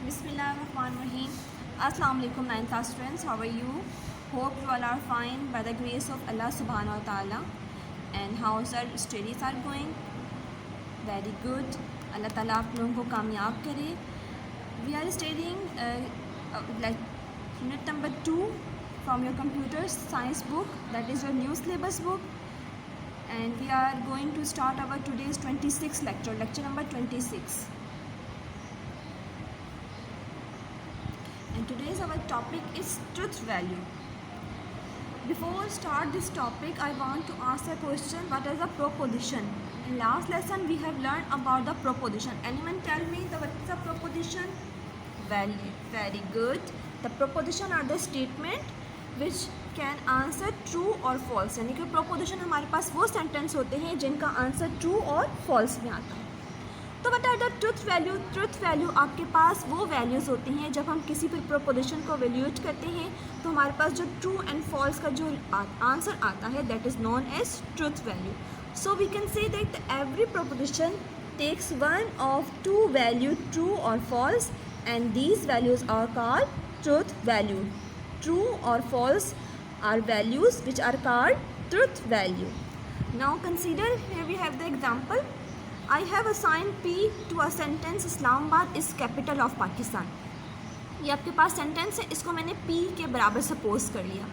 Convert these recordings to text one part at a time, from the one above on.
Bismillahirrahmanirrahim. Assalamu alaikum 9th class students. How are you? Hope you all are fine by the grace of Allah subhanahu wa ta'ala. And how's our studies are going? Very good. Allah ta'ala आप लोगों को कामयाब करे. We are studying like unit number 2 from your computer science book, that is your new syllabus book. And we are going to start our today's 26th lecture number 26. And today's our topic is truth value. Before start this topic, I want to ask a question. What is a proposition? In last lesson we have learned about the proposition. Anyone tell me what is a proposition? Very good. The proposition are the statement which can answer true or false. यानी कि proposition हमारे पास वो sentence होते हैं जिनका answer true और false में आता है. तो what are the truth value. Truth value आपके पास वो वैल्यूज़ होती हैं जब हम किसी भी प्रोपोजिशन को वैल्यूएट करते हैं तो हमारे पास जो ट्रू एंड फॉल्स का जो आंसर आता है that is known as truth value. So we can say that every proposition takes one of two value true और false and these values are called truth value. True और false are values which are called truth value. Now consider here we have the example. I have assigned P to a sentence Islamabad is capital of Pakistan. ये आपके पास sentence है, इसको मैंने P के बराबर suppose कर लिया.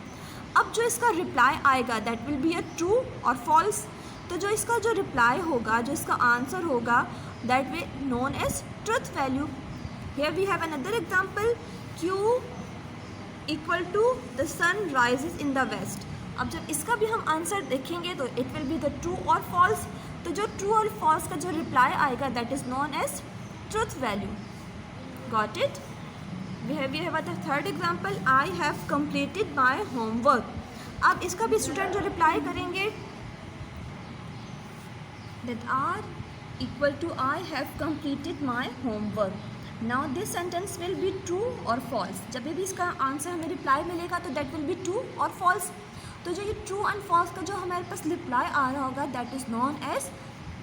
अब जो इसका रिप्लाई आएगा that will be a true और फॉल्स. तो जो इसका जो रिप्लाई होगा, जो इसका आंसर होगा that will known as truth value. Here we have another example. Q equal to the sun rises in the west. अब जब इसका भी हम आंसर देखेंगे तो it will be the true और फॉल्स. तो जो ट्रू और फॉल्स का जो रिप्लाई आएगा that is known as truth value. Got it. We have a third example. I have completed my homework. अब इसका भी स्टूडेंट जो रिप्लाई करेंगे that are equal to I have completed my homework. Now this sentence will be true और false. जब भी इसका answer हमें रिप्लाई मिलेगा तो दैट विल बी ट्रू और फॉल्स. तो जो ये ट्रू एंड फॉल्स का जो हमारे पास रिप्लाई आ रहा होगा that is known as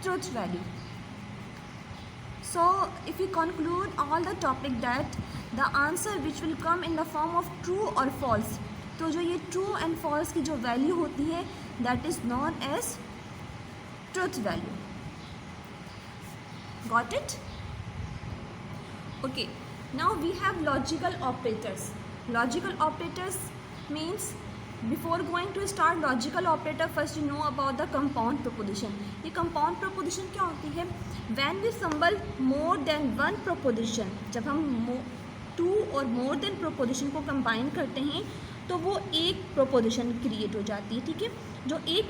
truth value. So if you conclude all the topic that the answer which will come in the form of true और फॉल्स. तो जो ये ट्रू एंड फॉल्स की जो वैल्यू होती है that is known as truth value. Got it. Okay. Now we have logical operators. Logical operators means before going to start logical operator first you know about the compound proposition. ये compound proposition क्या होती है? When we assemble more than one proposition. जब हम two और more than proposition को combine करते हैं तो वो एक प्रोपोजिशन क्रिएट हो जाती है. ठीक है. जो एक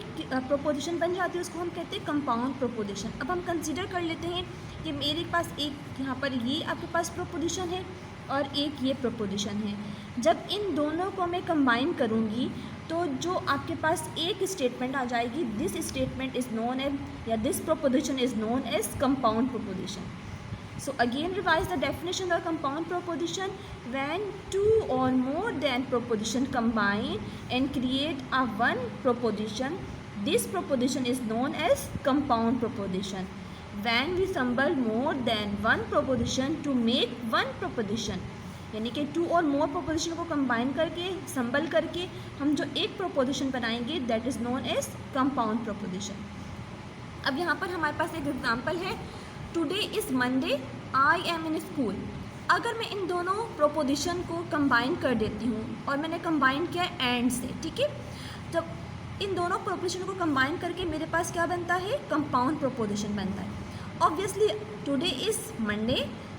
प्रोपोजिशन बन जाती है उसको हम कहते हैं कंपाउंड प्रोपोजिशन. अब हम कंसिडर कर लेते हैं कि मेरे पास एक यहाँ पर ये आपके पास प्रोपोजिशन है और एक ये प्रोपोजिशन है. जब इन दोनों को मैं कंबाइन करूँगी तो जो आपके पास एक स्टेटमेंट आ जाएगी this statement is known as या this proposition is known as compound proposition. So again revise the definition of compound proposition. When two और more than proposition combine and create a one proposition this proposition is known as compound proposition. When we assemble more than one proposition to make one proposition, यानी कि to और मोर proposition को combine करके संबल करके हम जो एक प्रोपोजिशन बनाएंगे that is known as compound proposition. अब यहाँ पर हमारे पास एक एग्जांपल है. Today is Monday, I am in school. अगर मैं इन दोनों प्रोपोजिशन को कंबाइन कर देती हूँ और मैंने कंबाइन किया एंड से. ठीक है. जब इन दोनों प्रोपोजिशन को कंबाइन करके मेरे पास क्या बनता है? कंपाउंड प्रोपोजिशन बनता है. Obviously today is Monday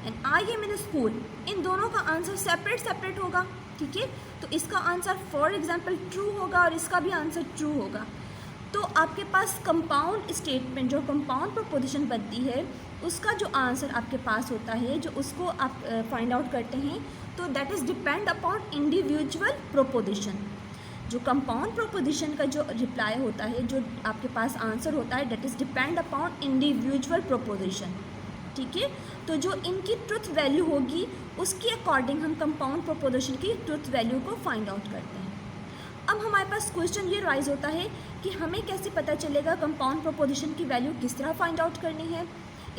and I am in school. इन दोनों का आंसर सेपरेट होगा. ठीक है. तो इसका आंसर फॉर एग्जांपल ट्रू होगा और इसका भी आंसर ट्रू होगा. तो आपके पास कंपाउंड स्टेटमेंट जो कंपाउंड प्रोपोजिशन बनती है उसका जो आंसर आपके पास होता है जो उसको आप फाइंड आउट करते हैं तो that is depend upon individual proposition. जो कंपाउंड प्रोपोजिशन का जो रिप्लाई होता है जो आपके पास आंसर होता है that is depend upon individual proposition. ठीक है. तो जो इनकी ट्रुथ वैल्यू होगी उसके अकॉर्डिंग हम कंपाउंड प्रोपोजिशन की ट्रुथ वैल्यू को फाइंड आउट करते हैं. अब हमारे पास क्वेश्चन ये राइज होता है कि हमें कैसे पता चलेगा कंपाउंड प्रोपोजिशन की वैल्यू किस तरह फाइंड आउट करनी है.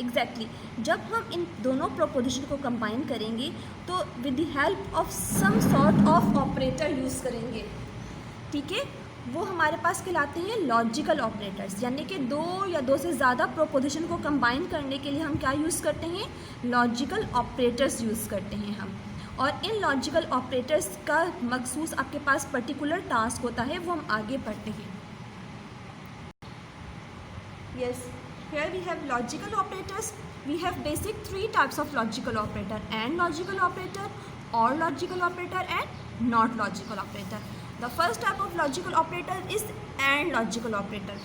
एग्जैक्टली जब हम इन दोनों प्रोपोजिशन को कंबाइन करेंगे तो with the help of some sort of operator use करेंगे, ठीक है, वो हमारे पास कहलाते हैं लॉजिकल ऑपरेटर्स। यानी कि दो या दो से ज़्यादा प्रोपोजिशन को कंबाइन करने के लिए हम क्या यूज़ करते हैं, लॉजिकल ऑपरेटर्स यूज़ करते हैं हम। और इन लॉजिकल ऑपरेटर्स का मखसूस आपके पास पर्टिकुलर टास्क होता है, वो हम आगे पढ़ते हैं। Yes, here we have logical operators. We have basic 3 types of logical operator: and logical operator, or logical operator, and not logical operator. The first type of logical operator is and logical operator.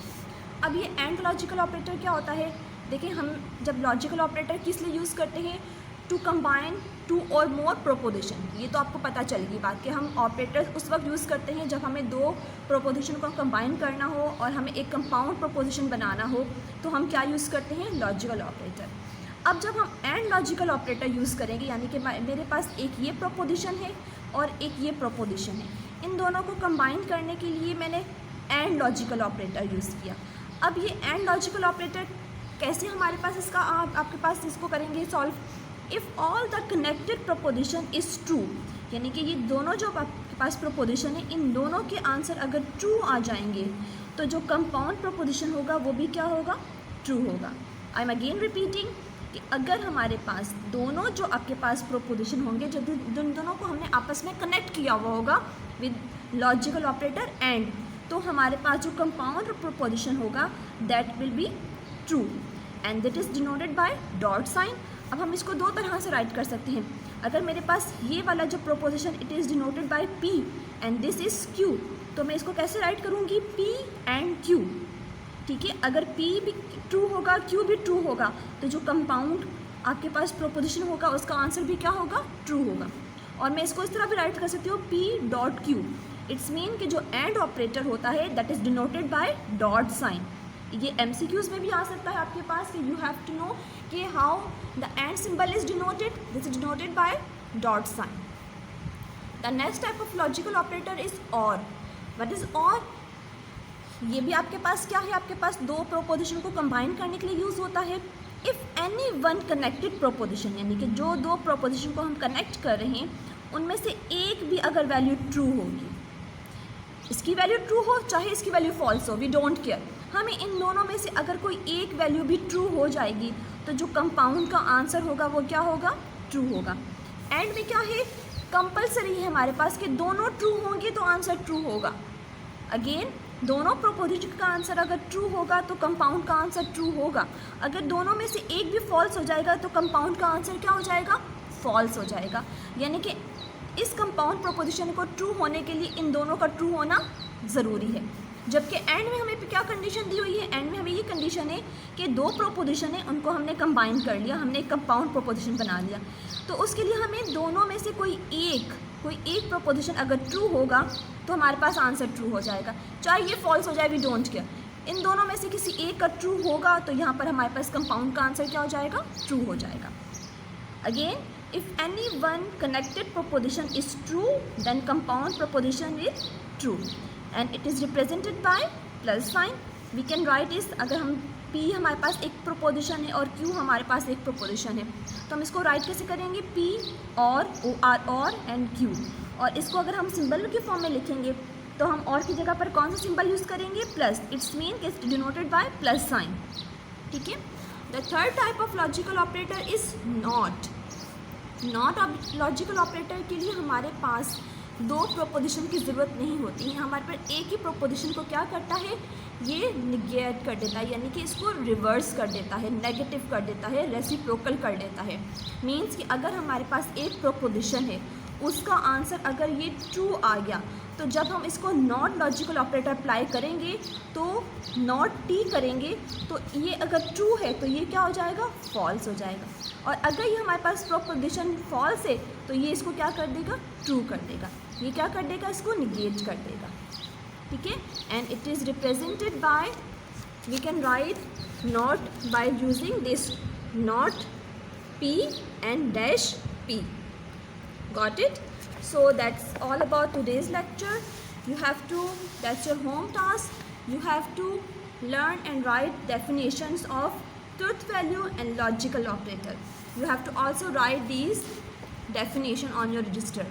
अब ये and logical operator क्या होता है? देखिए, हम जब logical operator किस लिए यूज़ करते हैं, टू कंबाइन टू और मोर प्रोपोजिशन। ये तो आपको पता चलेगी बात कि हम ऑपरेटर उस वक्त यूज़ करते हैं जब हमें दो प्रोपोजिशन को कंबाइन करना हो और हमें एक कंपाउंड प्रोपोजिशन बनाना हो, तो हम क्या यूज़ करते हैं, लॉजिकल ऑपरेटर। अब जब हम एंड लॉजिकल ऑपरेटर यूज़ करेंगे, यानी कि मेरे पास एक ये प्रोपोजिशन है और एक ये प्रोपोजिशन है, इन दोनों को कंबाइन करने के लिए मैंने एंड लॉजिकल ऑपरेटर यूज़ किया। अब ये एंड लॉजिकल ऑपरेटर कैसे हमारे पास इसका आपके पास इसको करेंगे solve. If all the connected proposition is true, यानी कि ये दोनों जो आपके पास प्रोपोजिशन है, इन दोनों के आंसर अगर ट्रू आ जाएंगे तो जो कंपाउंड प्रोपोजिशन होगा वो भी क्या होगा, ट्रू होगा। आई एम अगेन रिपीटिंग कि अगर हमारे पास दोनों जो आपके पास प्रोपोजिशन होंगे, जो दोनों को हमने आपस में कनेक्ट किया हुआ होगा विद लॉजिकल ऑपरेटर एंड, तो हमारे पास जो कंपाउंड प्रोपोजिशन होगा that will be true and that is denoted by dot sign. अब हम इसको दो तरह से राइट कर सकते हैं। अगर मेरे पास ये वाला जो proposition it is denoted bye P and this is Q, तो मैं इसको कैसे राइट करूँगी, P एंड Q, ठीक है। अगर P भी ट्रू होगा, Q भी ट्रू होगा, तो जो कंपाउंड आपके पास प्रोपोजिशन होगा उसका आंसर भी क्या होगा, ट्रू होगा। और मैं इसको इस तरह भी राइट कर सकती हूँ, P dot Q। It's mean कि जो एंड ऑपरेटर होता है that is denoted by dot sign. ये MCQs में भी आ सकता है आपके पास कि यू हैव टू नो कि how the and symbol is denoted, this is denoted by dot sign. The next type of logical operator is or. What is or, ये भी आपके पास क्या है, आपके पास दो प्रोपोजिशन को कंबाइन करने के लिए यूज़ होता है। If any one connected proposition, यानी कि जो दो प्रोपोजिशन को हम कनेक्ट कर रहे हैं उनमें से एक भी अगर वैल्यू ट्रू होगी, इसकी वैल्यू ट्रू हो चाहे इसकी वैल्यू फॉल्स हो, वी डोंट केयर, हमें इन दोनों में से अगर कोई एक वैल्यू भी ट्रू हो जाएगी तो जो कंपाउंड का आंसर होगा वो क्या होगा, ट्रू होगा। एंड में क्या है, कंपलसरी है हमारे पास कि दोनों ट्रू होंगे तो आंसर ट्रू होगा। अगेन दोनों प्रोपोजिशन का आंसर अगर ट्रू होगा तो कंपाउंड का आंसर ट्रू होगा। अगर दोनों में से एक भी फॉल्स हो जाएगा तो कंपाउंड का आंसर क्या हो जाएगा, फॉल्स हो जाएगा। यानी कि इस कंपाउंड प्रोपोजिशन को ट्रू होने के लिए इन दोनों का ट्रू होना ज़रूरी है। जबकि एंड में हमें क्या कंडीशन दी हुई है, एंड में हमें ये कंडीशन है कि दो प्रोपोजिशन है उनको हमने कंबाइन कर लिया, हमने एक कंपाउंड प्रोपोजिशन बना लिया, तो उसके लिए हमें दोनों में से कोई एक प्रोपोजिशन अगर ट्रू होगा तो हमारे पास आंसर ट्रू हो जाएगा, चाहे ये फॉल्स हो जाए, वी डोंट केयर। इन दोनों में से किसी एक का ट्रू होगा तो यहाँ पर हमारे पास कंपाउंड का आंसर क्या हो जाएगा, ट्रू हो जाएगा। Again if any one connected proposition is true then compound proposition is true and it is represented by plus sign. We can write is, अगर हम P हमारे पास एक प्रोपोजिशन है और Q हमारे पास एक प्रोपोजिशन है तो हम इसको राइट कैसे करेंगे, P और और एंड Q। और इसको अगर हम सिंबल के फॉर्म में लिखेंगे तो हम और की जगह पर कौन सा सिंबल यूज़ करेंगे, प्लस। इट्स मीन कि it's denoted by plus sign, ठीक है। The third type of logical operator is not. Logical operator के लिए हमारे पास दो प्रोपोजिशन की ज़रूरत नहीं होती है, हमारे पर एक ही प्रोपोजिशन को क्या करता है, ये निगेट कर देता है, यानी कि इसको रिवर्स कर देता है, नेगेटिव कर देता है, रेसिप्रोकल कर देता है। मींस कि अगर हमारे पास एक प्रोपोजिशन है उसका आंसर अगर ये ट्रू आ गया तो जब हम इसको नॉट लॉजिकल ऑपरेटर अप्लाई करेंगे तो नॉट टी करेंगे तो ये अगर ट्रू है तो ये क्या हो जाएगा, फॉल्स हो जाएगा। और अगर ये हमारे पास प्रोपोजिशन फॉल्स है तो ये इसको क्या कर देगा, ट्रू कर देगा। ये क्या कर देगा, इसको निगेट कर देगा, ठीक है। And it is represented by, we can write not by using this not P and dash P. Got it? So that's all about today's lecture. You have to, that's your home task, you have to learn and write definitions of truth value and logical operator. You have to also write these definition on your register.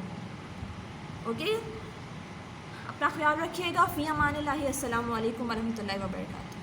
Okay, अपना ख्याल रखिएगा। फ़ी अमानिल्लाहि। अस्सलामु अलैकुम वरहमतुल्लाहि वबरकातुहू।